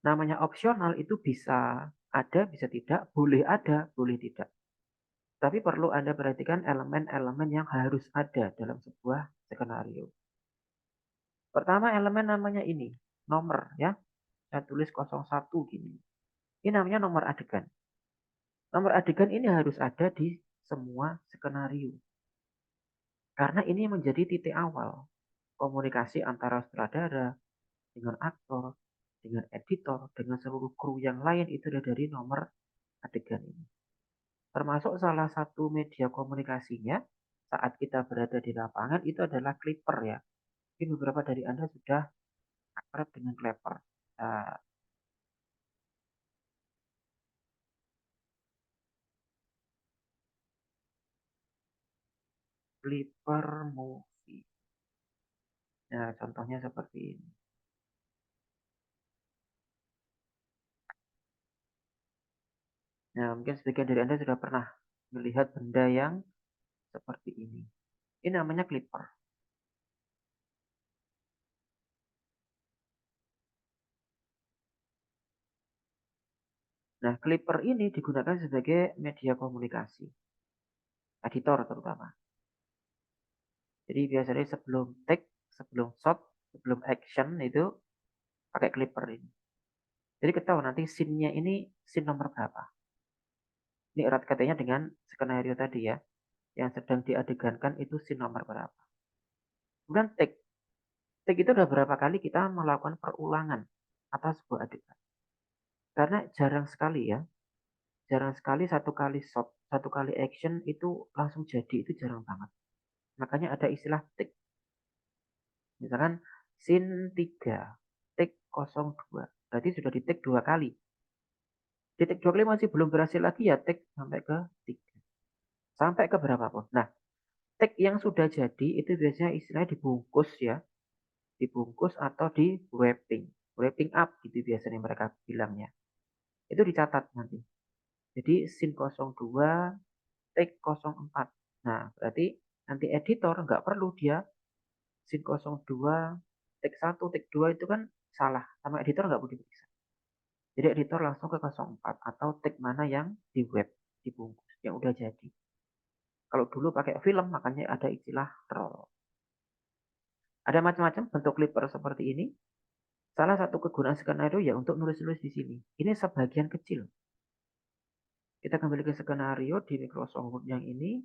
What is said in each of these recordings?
Namanya opsional itu bisa ada, bisa tidak, boleh ada, boleh tidak. Tapi perlu Anda perhatikan elemen-elemen yang harus ada dalam sebuah skenario. Pertama elemen namanya ini, nomor ya. Saya tulis 01 gini. Ini namanya nomor adegan. Nomor adegan ini harus ada di semua skenario. Karena ini menjadi titik awal komunikasi antara sutradara dengan aktor, dengan editor, dengan seluruh kru yang lain itu ada dari nomor adegan ini. Termasuk salah satu media komunikasinya saat kita berada di lapangan itu adalah clipper ya. Mungkin beberapa dari Anda sudah akrab dengan clipper. Nah, clipper movie. Nah, contohnya seperti ini. Nah, mungkin sebagian dari Anda sudah pernah melihat benda yang seperti ini. Ini namanya clipper. Nah, clipper ini digunakan sebagai media komunikasi, editor terutama. Jadi biasanya sebelum take, sebelum shot, sebelum action itu pakai clipper ini. Jadi ketahuan nanti scene-nya ini scene nomor berapa. Ini erat katanya dengan skenario tadi ya. Yang sedang diadegankan itu scene nomor berapa. Kemudian take. Take itu udah berapa kali kita melakukan perulangan atas sebuah adegan. Karena jarang sekali ya. Jarang sekali satu kali shot, satu kali action itu langsung jadi. Itu jarang banget. Makanya ada istilah take. Misalkan scene 3, take 02. Berarti sudah di take 2 kali. Di take 2 kali masih belum berhasil lagi ya take sampai ke 3. Sampai ke berapapun. Nah, take yang sudah jadi itu biasanya istilahnya dibungkus ya. Dibungkus atau di wrapping. Wrapping up gitu biasanya mereka bilangnya. Itu dicatat nanti. Jadi scene 02, take 04. Nah, berarti nanti editor nggak perlu dia scene 02, take 1, take 2 itu kan salah. Sama editor nggak perlu diperiksa. Jadi editor langsung ke 04 atau take mana yang di web, dibungkus, yang udah jadi. Kalau dulu pakai film makanya ada istilah roll. Ada macam-macam bentuk clipper seperti ini. Salah satu kegunaan skenario ya untuk nulis-nulis di sini. Ini sebagian kecil. Kita kembali ke skenario di Microsoft Word yang ini.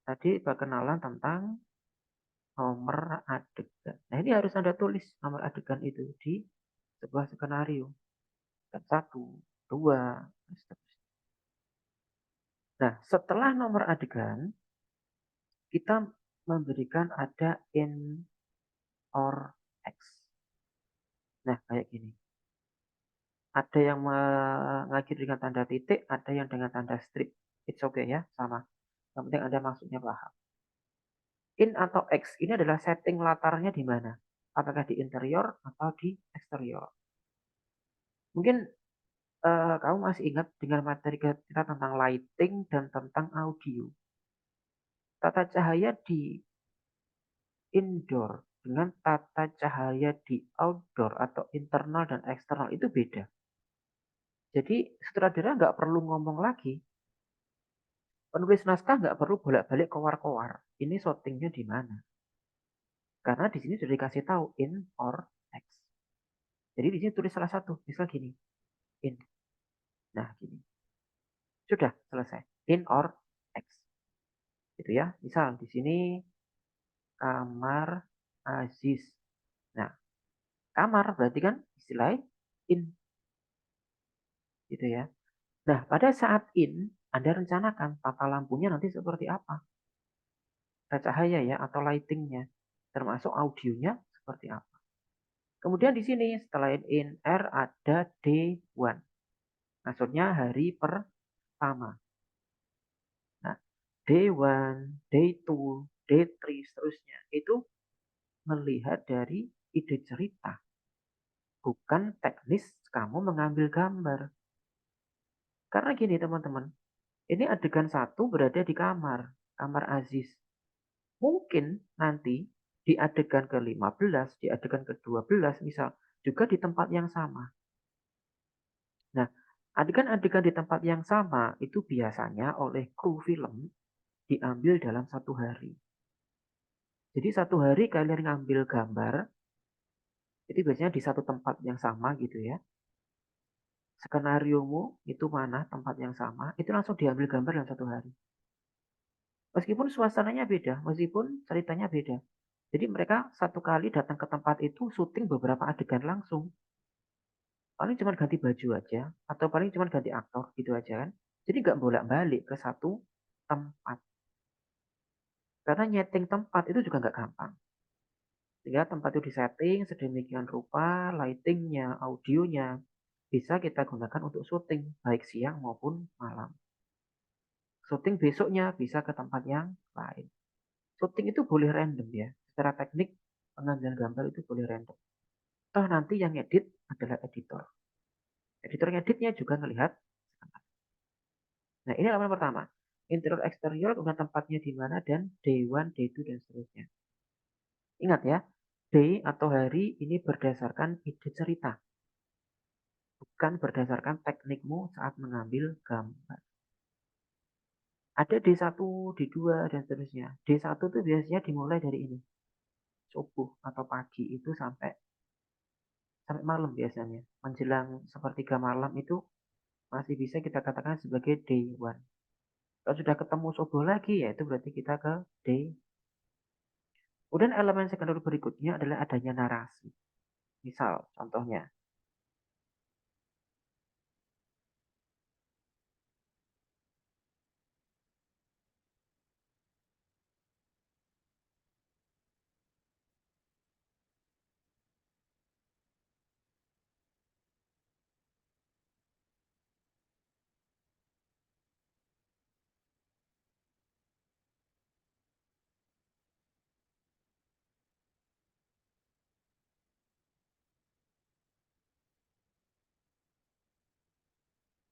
Tadi perkenalan tentang nomor adegan. Nah ini harus Anda tulis nomor adegan itu di sebuah skenario. Dan 1, 2, dan seterusnya. Nah setelah nomor adegan, kita memberikan ada in or X. Nah, kayak gini. Ada yang mengakhiri dengan tanda titik, ada yang dengan tanda strip. It's okay ya, sama. Yang penting Anda maksudnya paham. In atau X ini adalah setting latarnya di mana? Apakah di interior atau di eksterior? Mungkin kamu masih ingat dengan materi kita tentang lighting dan tentang audio. Tata cahaya di indoor dengan tata cahaya di outdoor atau internal dan eksternal itu beda. Jadi sutradara nggak perlu ngomong lagi. Penulis naskah nggak perlu bolak-balik kowar-kowar. Ini shootingnya di mana? Karena di sini sudah dikasih tahu in or X. Jadi di sini tulis salah satu. Misal gini, in. Nah gini. Sudah selesai. In or X. Gitu ya. Misal di sini kamar Aziz. Nah, kamar berarti kan istilahnya in. Gitu ya. Nah, pada saat in, Anda rencanakan tata lampunya nanti seperti apa. Cahaya ya atau lightingnya. Termasuk audionya seperti apa. Kemudian di sini setelah in R ada D1. Maksudnya hari pertama. Nah, D1, D2, D3 seterusnya. Itu melihat dari ide cerita. Bukan teknis kamu mengambil gambar. Karena gini teman-teman. Ini adegan satu berada di kamar. Kamar Aziz. Mungkin nanti di adegan ke-15, di adegan ke-12 misal juga di tempat yang sama. Nah, adegan-adegan di tempat yang sama itu biasanya oleh kru film diambil dalam satu hari. Jadi satu hari kalian ngambil gambar, itu biasanya di satu tempat yang sama gitu ya. Skenariomu itu mana tempat yang sama, itu langsung diambil gambar dalam satu hari. Meskipun suasananya beda, meskipun ceritanya beda. Jadi mereka satu kali datang ke tempat itu syuting beberapa adegan langsung. Paling cuma ganti baju aja, atau paling cuma ganti aktor gitu aja kan. Jadi nggak bolak-balik ke satu tempat. Karena nyeting tempat itu juga nggak gampang. Sehingga tempat itu disetting sedemikian rupa, lightingnya, audionya, bisa kita gunakan untuk syuting, baik siang maupun malam. Syuting besoknya bisa ke tempat yang lain. Syuting itu boleh random ya. Secara teknik, pengambilan gambar itu boleh random. Toh nanti yang edit adalah editor. Editor ngeditnya juga ngelihat. Nah, ini elemen pertama. Interior eksterior, kemudian tempatnya di mana, dan day one, day two, dan seterusnya. Ingat ya, day atau hari ini berdasarkan ide cerita. Bukan berdasarkan teknikmu saat mengambil gambar. Ada D1, D2, dan seterusnya. D1 itu biasanya dimulai dari ini. Subuh atau pagi itu sampai sampai malam biasanya. Menjelang sepertiga malam itu masih bisa kita katakan sebagai day one. Kalau sudah ketemu subuh lagi, ya itu berarti kita ke day. Kemudian elemen sekunder berikutnya adalah adanya narasi. Misal, contohnya.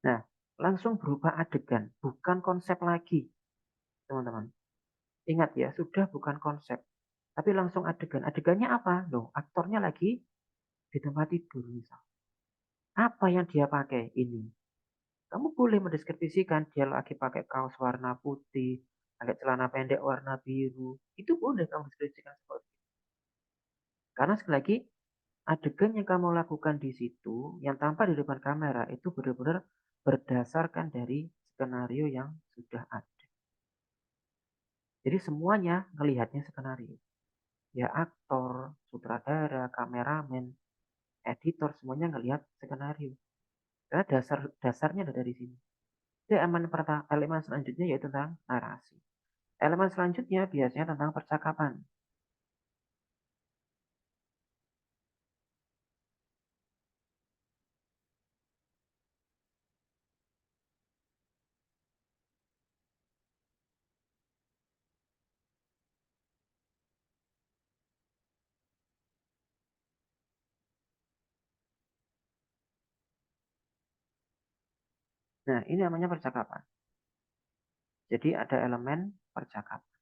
Nah, langsung berupa adegan, bukan konsep lagi, teman-teman. Ingat ya, sudah bukan konsep. Tapi langsung adegan. Adegannya apa? Loh, aktornya lagi di tempat tidur misal. Apa yang dia pakai ini? Kamu boleh mendeskripsikan dia lagi pakai kaos warna putih, pakai celana pendek warna biru. Itu boleh kamu deskripsikan seperti itu. Karena sekali lagi, adegan yang kamu lakukan di situ, yang tampak di depan kamera, itu benar-benar berdasarkan dari skenario yang sudah ada. Jadi semuanya ngelihatnya skenario. Ya aktor, sutradara, kameramen, editor, semuanya ngelihat skenario. Karena dasarnya ada dari sini. Jadi elemen selanjutnya yaitu tentang narasi. Elemen selanjutnya biasanya tentang percakapan. Nah, ini namanya percakapan. Jadi ada elemen percakapan.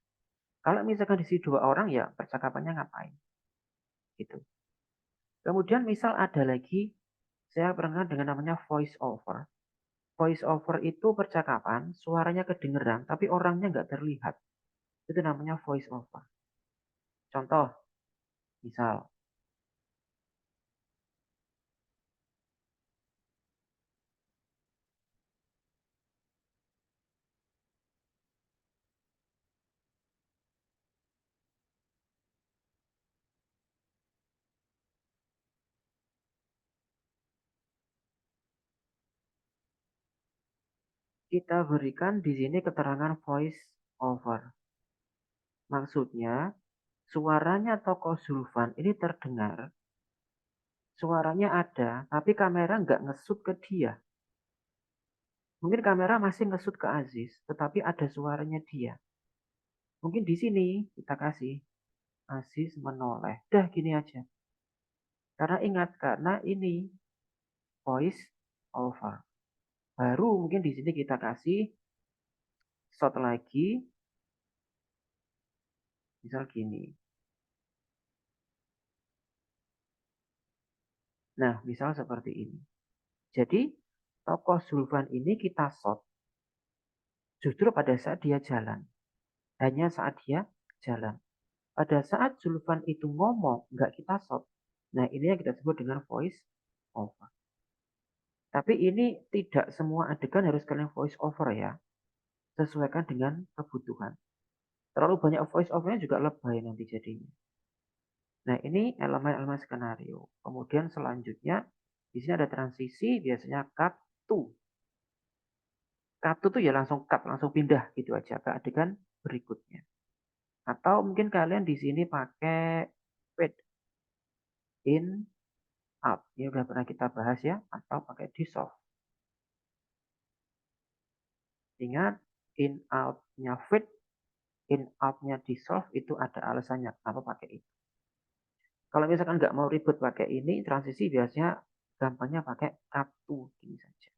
Kalau misalkan di sini dua orang ya percakapannya ngapain? Gitu. Kemudian misal ada lagi, saya pernah dengan namanya voice over. Voice over itu percakapan, suaranya kedengeran, tapi orangnya nggak terlihat. Itu namanya voice over. Contoh, misal, kita berikan di sini keterangan voice over. Maksudnya, suaranya tokoh Zulfan ini terdengar, suaranya ada, tapi kamera nggak ngesut ke dia. Mungkin kamera masih ngesut ke Aziz, tetapi ada suaranya dia. Mungkin di sini kita kasih Aziz menoleh. Dah gini aja. Karena ingat, karena ini voice over. Baru mungkin di sini kita kasih shot lagi, misal gini. Nah, misal seperti ini. Jadi, tokoh Zulfan ini kita sort justru pada saat dia jalan. Hanya saat dia jalan. Pada saat Zulfan itu ngomong, nggak kita sort. Nah, ini yang kita sebut dengan voice over. Tapi ini tidak semua adegan harus kalian voice over ya. Sesuaikan dengan kebutuhan. Terlalu banyak voice overnya juga lebay nanti jadinya. Nah, ini elemen-elemen skenario. Kemudian selanjutnya, di sini ada transisi, biasanya cut to. Cut to tuh ya langsung cut, langsung pindah gitu aja ke adegan berikutnya. Atau mungkin kalian di sini pakai fade in out. Ini udah pernah kita bahas ya. Atau pakai dissolve. Ingat, in out-nya fade, in out-nya dissolve itu ada alasannya. Kenapa pakai itu? Kalau misalkan nggak mau ribet pakai ini, transisi biasanya gampangnya pakai cut to gini saja.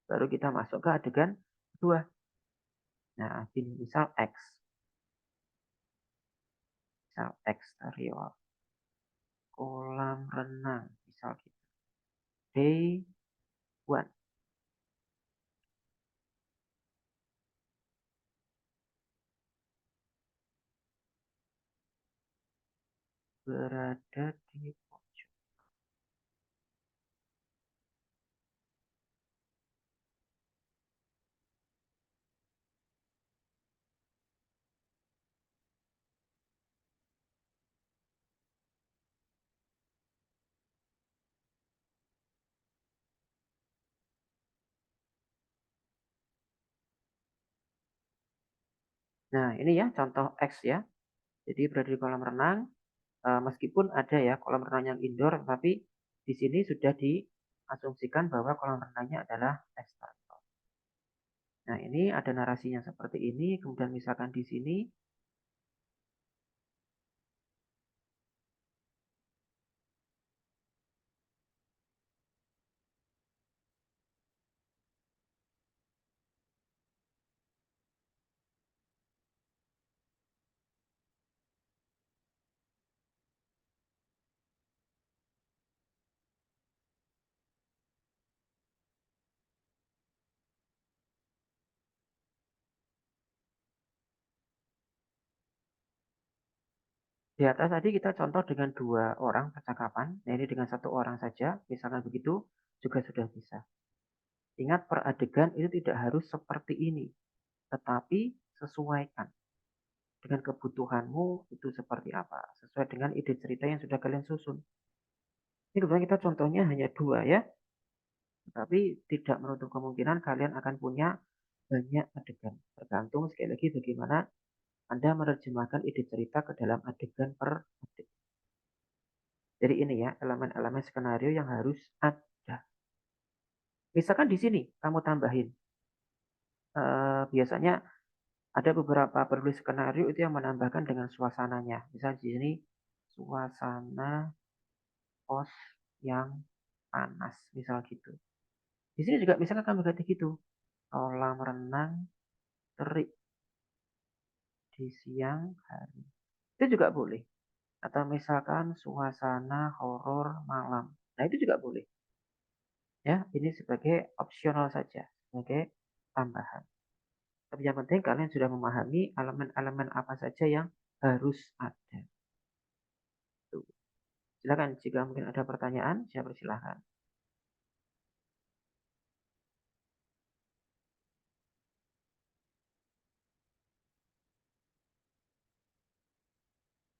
Baru kita masuk ke adegan kedua. Nah, ini misal X. Misal eksterior. Kolam renang. Misal gitu. Day 1. Berada di pojok. Nah, ini ya contoh X ya. Jadi berada di kolam renang. Meskipun ada ya kolam renang yang indoor, tapi di sini sudah diasumsikan bahwa kolam renangnya adalah eksternal. Nah, ini ada narasinya seperti ini. Kemudian misalkan di sini di atas tadi kita contoh dengan dua orang percakapan. Nah, ini dengan satu orang saja. Misalkan begitu juga sudah bisa. Ingat per adegan itu tidak harus seperti ini. Tetapi sesuaikan dengan kebutuhanmu itu seperti apa. Sesuai dengan ide cerita yang sudah kalian susun. Ini kebetulan kita contohnya hanya dua ya. Tapi tidak menutup kemungkinan kalian akan punya banyak adegan. Tergantung sekali lagi bagaimana Anda menerjemahkan ide cerita ke dalam adegan per adegan. Jadi ini ya elemen-elemen skenario yang harus ada. Misalkan di sini kamu tambahin. Biasanya ada beberapa penulis skenario itu yang menambahkan dengan suasananya. Misal di sini suasana kos yang panas, misal gitu. Di sini juga misalkan kamu ganti gitu. Kolam renang terik di siang hari. Itu juga boleh. Atau misalkan suasana horor malam. Nah, itu juga boleh. Ya, ini sebagai opsional saja, sebagai tambahan. Tapi yang penting kalian sudah memahami elemen-elemen apa saja yang harus ada. Tuh. Silakan jika mungkin ada pertanyaan, saya persilahkan.